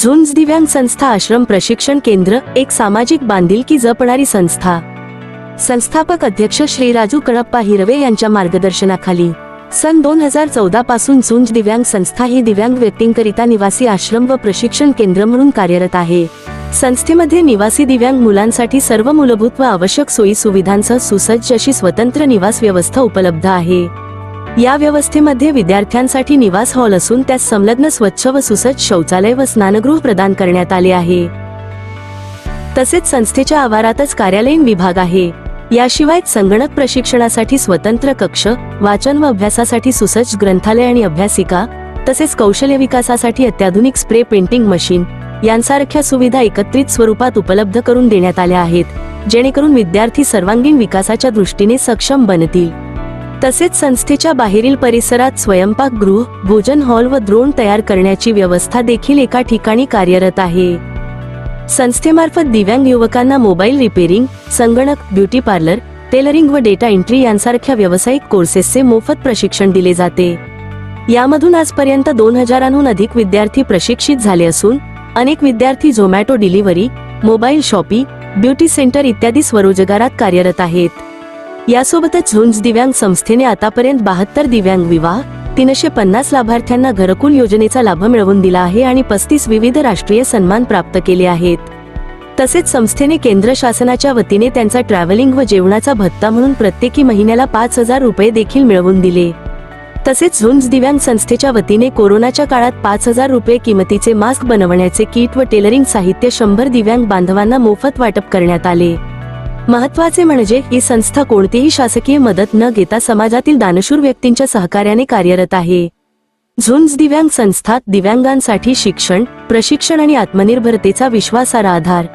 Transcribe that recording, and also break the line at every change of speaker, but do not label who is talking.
झुंज दिव्यांग संस्था आश्रम प्रशिक्षण केंद्र एक सामाजिक बांधिलकी जपणारी संस्था। संस्थापक अध्यक्ष श्री राजू कणप्पा हिरवे यांच्या मार्गदर्शनाखाली सन 2014 पासून झुंज दिव्यांग संस्था ही दिव्यांग व्यक्तींकरिता निवासी आश्रम व प्रशिक्षण केंद्र म्हणून कार्यरत आहे। संस्थेमध्ये निवासी दिव्यांग मुलांसाठी सर्व मूलभूत व आवश्यक सोयी सुविधांसह सुसज्ज अशी स्वतंत्र निवास व्यवस्था उपलब्ध आहे। या व्यवस्थेमध्ये विद्यार्थ्यांसाठी निवास हॉल असून त्यास संलग्न स्वच्छ व सुसज्ज शौचालय व स्नानगृह प्रदान करण्यात आले आहे। तसेच संस्थेच्या आवारातच कार्यालयीन विभाग आहे। याशिवाय संगणक प्रशिक्षणासाठी स्वतंत्र कक्ष, वाचन व अभ्यासासाठी सुसज्ज ग्रंथालय आणि अभ्यासिका, तसेच कौशल्य विकासासाठी अत्याधुनिक स्प्रे पेंटिंग मशीन यांसारख्या सुविधा एकत्रित स्वरूपात उपलब्ध करून देण्यात आल्या आहेत, जेणेकरून विद्यार्थी सर्वांगीण विकासाच्या दृष्टीने सक्षम बनतील। तसेच संस्थेच्या बाहेरील परिसरात स्वयंपाकगृह, भोजन हॉल व द्रोण तयार करण्याची व्यवस्था देखील एका ठिकाणी कार्यरत आहे। संस्थेमार्फत दिव्यांग युवकांना मोबाईल रिपेरिंग, संगणक, ब्युटी पार्लर, टेलरिंग व डेटा एंट्री यांसारख्या व्यावसायिक कोर्सेसचे मोफत प्रशिक्षण दिले जाते। यामधून आजपर्यंत 2000हून अधिक विद्यार्थी प्रशिक्षित झाले असून अनेक विद्यार्थी Zomato delivery, mobile shoppe, beauty centre इत्यादी स्वरोजगारात कार्यरत आहेत। यासोबतच झुंज दिव्यांग संस्थेने आतापर्यंत 72 दिव्यांग विवाह, 350 लाभार्थ्यांना घरकुल योजनेचा लाभ मिळवून दिला आहे आणि 35 विविध राष्ट्रीय सन्मान प्राप्त केले आहेत। तसेच संस्थेने केंद्र शासनाच्या वतीने त्यांचा ट्रॅव्हलिंग व जेवणाचा भत्ता म्हणून प्रत्येकी महिन्याला 5000 रुपये देखील मिळवून दिले। तसेच झुंज दिव्यांग संस्थेच्या वतीने कोरोनाच्या काळात 5000 रुपये किमतीचे मास्क बनवण्याचे किट व टेलरिंग साहित्य 100 दिव्यांग बांधवांना मोफत वाटप करण्यात आले। महत्त्वाचे म्हणजे ही संस्था कोणतीही शासकीय मदत न घेता समाजातील दानशूर व्यक्तींच्या सहकार्याने कार्यरत आहे। झुंज दिव्यांग संस्था दिव्यांगांसाठी शिक्षण, प्रशिक्षण आणि आत्मनिर्भरतेचा विश्वासार्ह आधार।